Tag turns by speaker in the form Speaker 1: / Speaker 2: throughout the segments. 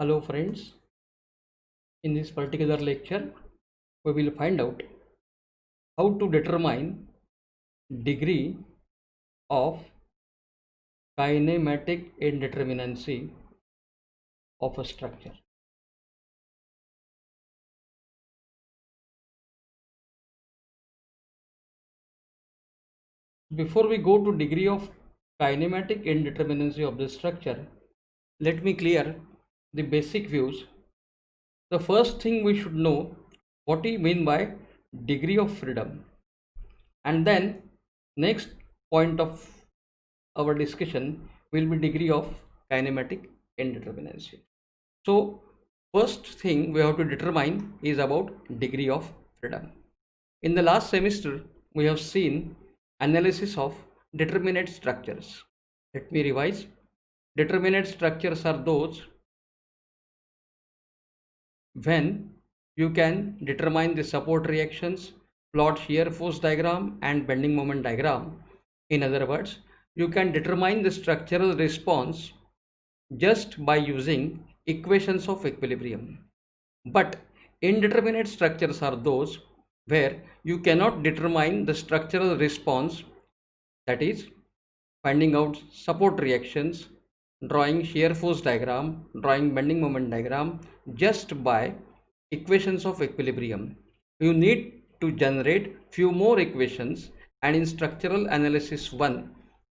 Speaker 1: Hello friends, in this particular lecture we will find out how to determine degree of kinematic indeterminacy of a structure. Before we go to degree of kinematic indeterminacy of the structure, let me clear the basic views. The first thing we should know what we mean by degree of freedom, and then next point of our discussion will be degree of kinematic indeterminacy. So first thing we have to determine is about degree of freedom. In the last semester we have seen analysis of determinate structures. Let me revise. Determinate structures are those when you can determine the support reactions, plot shear force diagram and bending moment diagram. In other words, you can determine the structural response just by using equations of equilibrium. But indeterminate structures are those where you cannot determine the structural response, that is, finding out support reactions, drawing shear force diagram, drawing bending moment diagram just by equations of equilibrium. You need to generate few more equations, and in structural analysis 1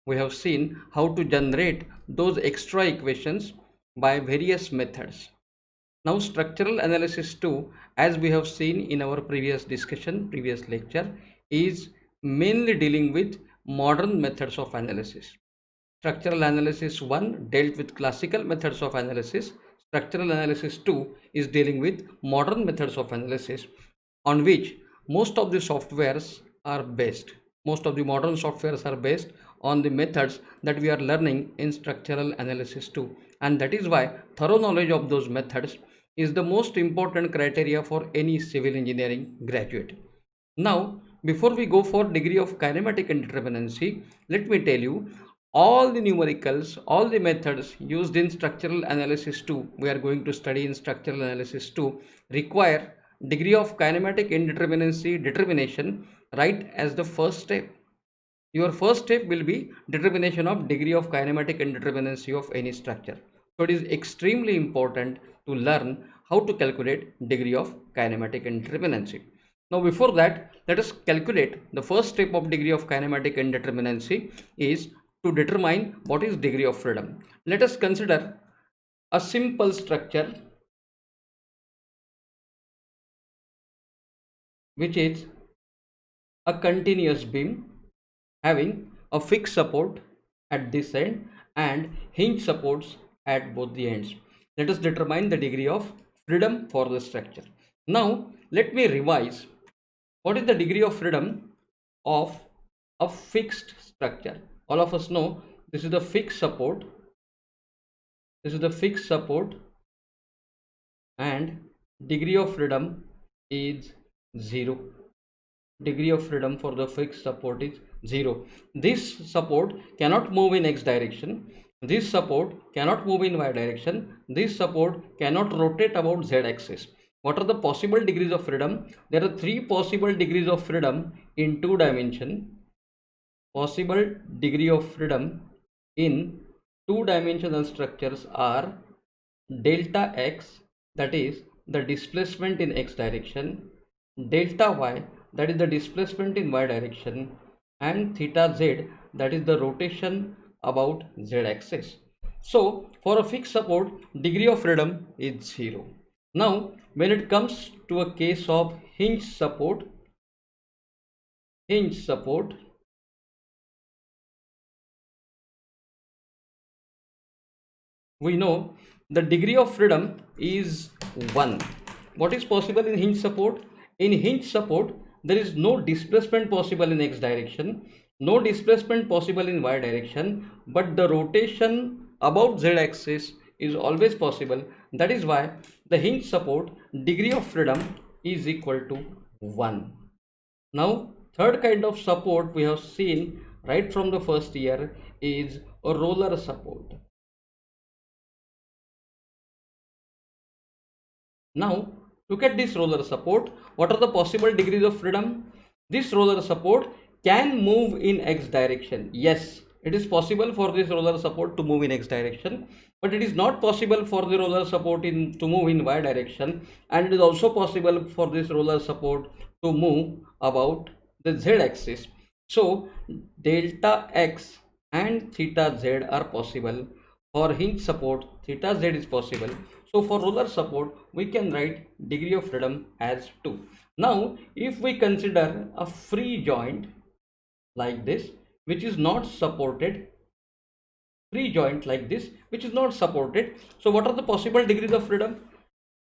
Speaker 1: we have seen how to generate those extra equations by various methods. Now structural analysis 2, as we have seen in our previous discussion, previous lecture, is mainly dealing with modern methods of analysis. Structural analysis 1 dealt with classical methods of analysis. Structural analysis 2 is dealing with modern methods of analysis on which most of the softwares are based. Most of the modern softwares are based on the methods that we are learning in structural analysis 2, and that is why thorough knowledge of those methods is the most important criteria for any civil engineering graduate. Now, before we go for degree of kinematic indeterminacy, let me tell you all the numericals, all the methods used in structural analysis 2, we are going to study in structural analysis 2, require degree of kinematic indeterminacy determination right as the first step. Your first step will be determination of degree of kinematic indeterminacy of any structure. So it is extremely important to learn how to calculate degree of kinematic indeterminacy. Now before that, let us calculate the first step of degree of kinematic indeterminacy is to determine what is degree of freedom. Let us consider a simple structure which is a continuous beam having a fixed support at this end and hinge supports at both the ends. Let us determine the degree of freedom for the structure. Now let me revise. What is the degree of freedom of a fixed structure? All of us know this is the fixed support. This is the fixed support, and degree of freedom is 0. Degree of freedom for the fixed support is 0. This support cannot move in x direction. This support cannot move in y direction. This support cannot rotate about z axis. What are the possible degrees of freedom? There are 3 possible degrees of freedom in 2 dimension. Possible degree of freedom in 2-dimensional structures are delta x, that is the displacement in x direction, delta y, that is the displacement in y direction, and theta z, that is the rotation about z axis. So for a fixed support, degree of freedom is 0. Now when it comes to a case of hinge support, we know the degree of freedom is 1. What is possible in hinge support? In hinge support, there is no displacement possible in x direction, no displacement possible in y direction, but the rotation about z axis is always possible. That is why the hinge support degree of freedom is equal to 1. Now, third kind of support we have seen right from the first year is a roller support. Now look at this roller support. What are the possible degrees of freedom? This roller support can move in x direction. Yes, it is possible for this roller support to move in x direction, but it is not possible for the roller support to move in y direction, and it is also possible for this roller support to move about the z axis. So delta x and theta z are possible. For hinge support, theta z is possible. So for roller support, we can write degree of freedom as 2. Now, if we consider a free joint like this, which is not supported, free joint like this, which is not supported. So what are the possible degrees of freedom?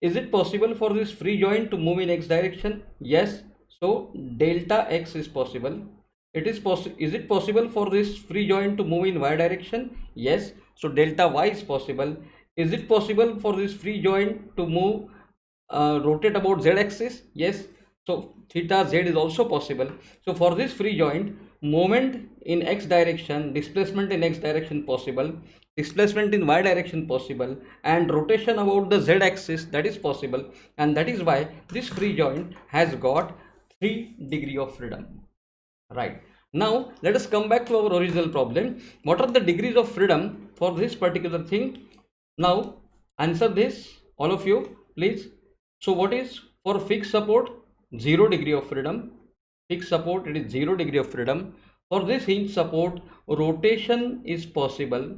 Speaker 1: Is it possible for this free joint to move in x direction? Yes. So delta x is possible. Is it possible for this free joint to move in y direction? Yes. So delta y is possible. Is it possible for this free joint to move rotate about z axis? Yes. So theta z is also possible. So for this free joint, moment in x direction, displacement in x direction possible, displacement in y direction possible, and rotation about the z axis, that is possible, and that is why this free joint has got 3 degree of freedom. Right. Now let us come back to our original problem. What are the degrees of freedom for this particular thing? Now answer this, all of you, please. So what is for fixed support? 0 degree of freedom. Fixed support, it is 0 degree of freedom. For this hinge support, rotation is possible.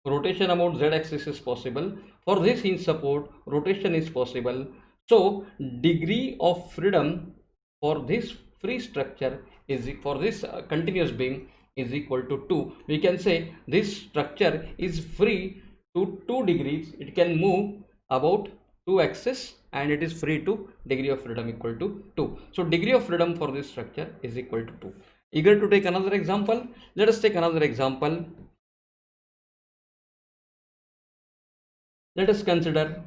Speaker 1: Rotation about z axis is possible. For this hinge support, rotation is possible. So degree of freedom for this free structure is, for this continuous beam, is equal to 2. We can say this structure is free to 2 degrees. It can move about 2 axis, and it is free to degree of freedom equal to 2. So degree of freedom for this structure is equal to 2. Eager to take another example? Let us take another example. Let us consider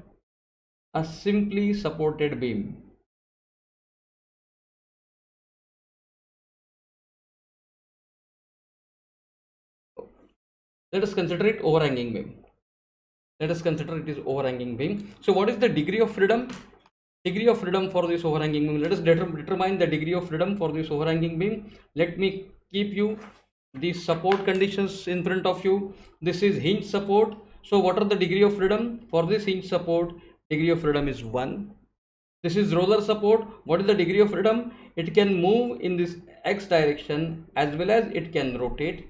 Speaker 1: a simply supported beam. Let us consider it overhanging beam. Let us consider it is overhanging beam. So what is the degree of freedom? Degree of freedom for this overhanging beam. Let us determine the degree of freedom for this overhanging beam. Let me keep you the support conditions in front of you. This is hinge support. So what are the degree of freedom? For this hinge support, degree of freedom is 1. This is roller support. What is the degree of freedom? It can move in this x direction as well as it can rotate.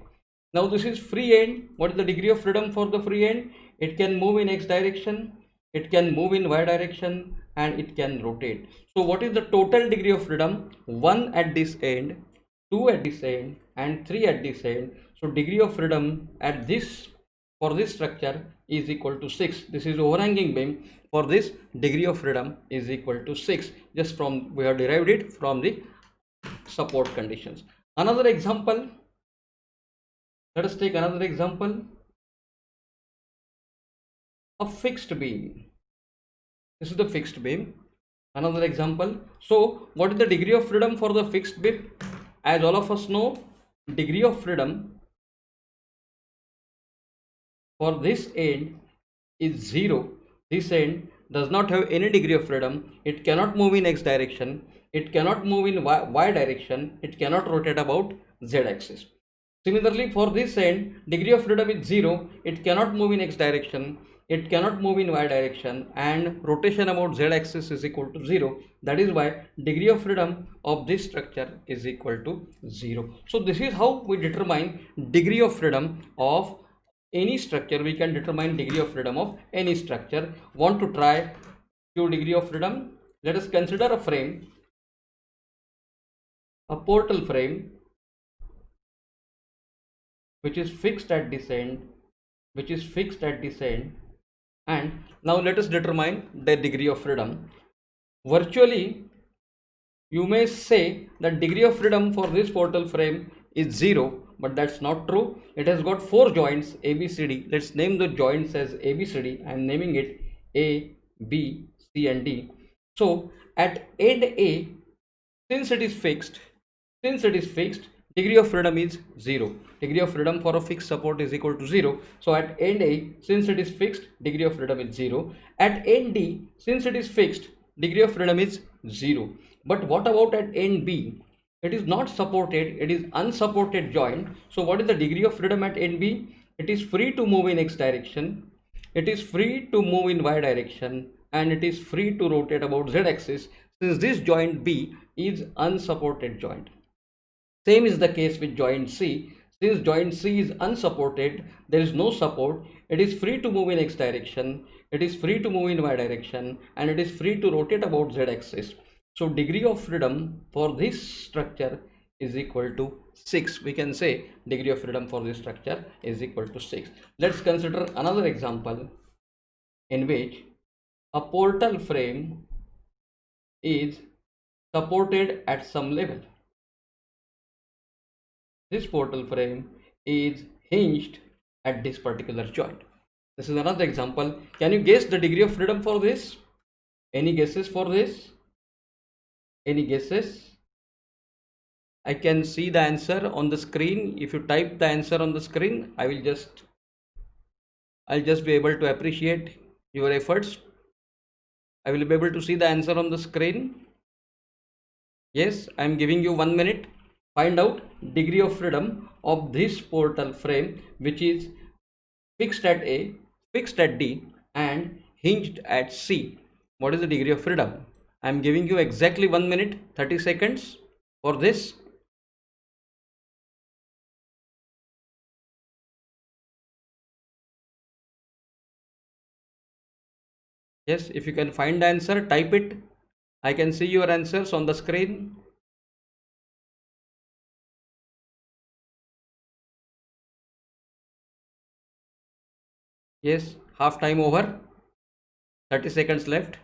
Speaker 1: Now this is free end. What is the degree of freedom for the free end? It can move in x direction, it can move in y direction, and it can rotate. So what is the total degree of freedom? 1 at this end, 2 at this end, and 3 at this end. So degree of freedom at this, for this structure, is equal to 6. This is overhanging beam. For this, degree of freedom is equal to 6. Just from, we have derived it from the support conditions. Another example. Let us take another example. A fixed beam. This is the fixed beam. Another example. So what is the degree of freedom for the fixed beam? As all of us know, degree of freedom for this end is 0. This end does not have any degree of freedom. It cannot move in x direction, it cannot move in y direction, it cannot rotate about z axis. Similarly, for this end, degree of freedom is 0. It cannot move in x direction, it cannot move in y direction, and rotation about z axis is equal to 0. That is why degree of freedom of this structure is equal to 0. So this is how we determine degree of freedom of any structure. We can determine degree of freedom of any structure. Want to try few degree of freedom? Let us consider a frame, a portal frame, which is fixed at this end, and now let us determine the degree of freedom. Virtually, you may say that degree of freedom for this portal frame is 0, but that's not true. It has got 4 joints A, B, C, D. Let's name the joints as A, B, C, D. I am naming it A, B, C, and D. So at end A, since it is fixed, degree of freedom is 0. Degree of freedom for a fixed support is equal to 0. So at end A, since it is fixed, degree of freedom is 0. At end D, since it is fixed, degree of freedom is 0. But what about at end B? It is not supported, it is unsupported joint. So what is the degree of freedom at end B? It is free to move in x direction, it is free to move in y direction, and it is free to rotate about z axis, since this joint B is unsupported joint. Same is the case with joint C. Since joint C is unsupported, there is no support, it is free to move in x direction, it is free to move in y direction, and it is free to rotate about z axis. So degree of freedom for this structure is equal to 6. We can say degree of freedom for this structure is equal to 6. Let's consider another example in which a portal frame is supported at some level. This portal frame is hinged at this particular joint. This is another example. Can you guess the degree of freedom for this? Any guesses for this? Any guesses? I can see the answer on the screen. If you type the answer on the screen, I'll just be able to appreciate your efforts. I will be able to see the answer on the screen. Yes, I am giving you 1 minute. Find out degree of freedom of this portal frame, which is fixed at A, fixed at D, and hinged at C. What is the degree of freedom? I am giving you exactly 1 minute 30 seconds for this. Yes, if you can find the answer, type it. I can see your answers on the screen. Yes, half time over. 30 seconds left.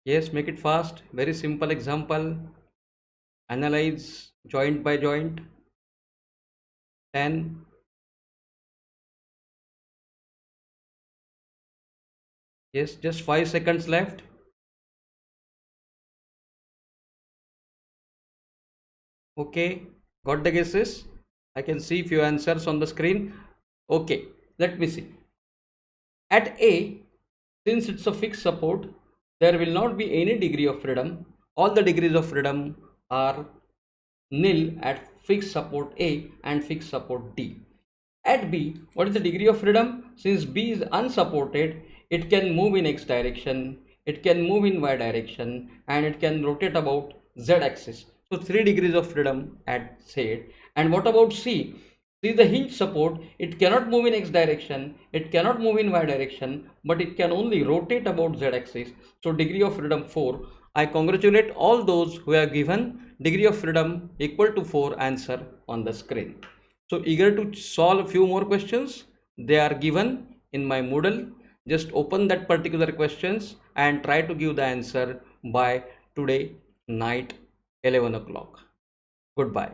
Speaker 1: Yes, make it fast. Very simple example. Analyze joint by joint. 10. Yes, just 5 seconds left. Okay, got the guesses? I can see few answers on the screen. Okay, let me see. At A, since it's a fixed support, there will not be any degree of freedom. All the degrees of freedom are nil at fixed support A and fixed support D. At B, what is the degree of freedom? Since B is unsupported, it can move in x direction, it can move in y direction, and it can rotate about z axis. So 3 degrees of freedom at Z. And what about C? C is the hinge support. It cannot move in x direction, it cannot move in y direction, but it can only rotate about z axis. So degree of freedom 4. I congratulate all those who have given degree of freedom equal to 4 answer on the screen. So eager to solve a few more questions. They are given in my Moodle. Just open that particular questions and try to give the answer by today night 11 o'clock. Goodbye.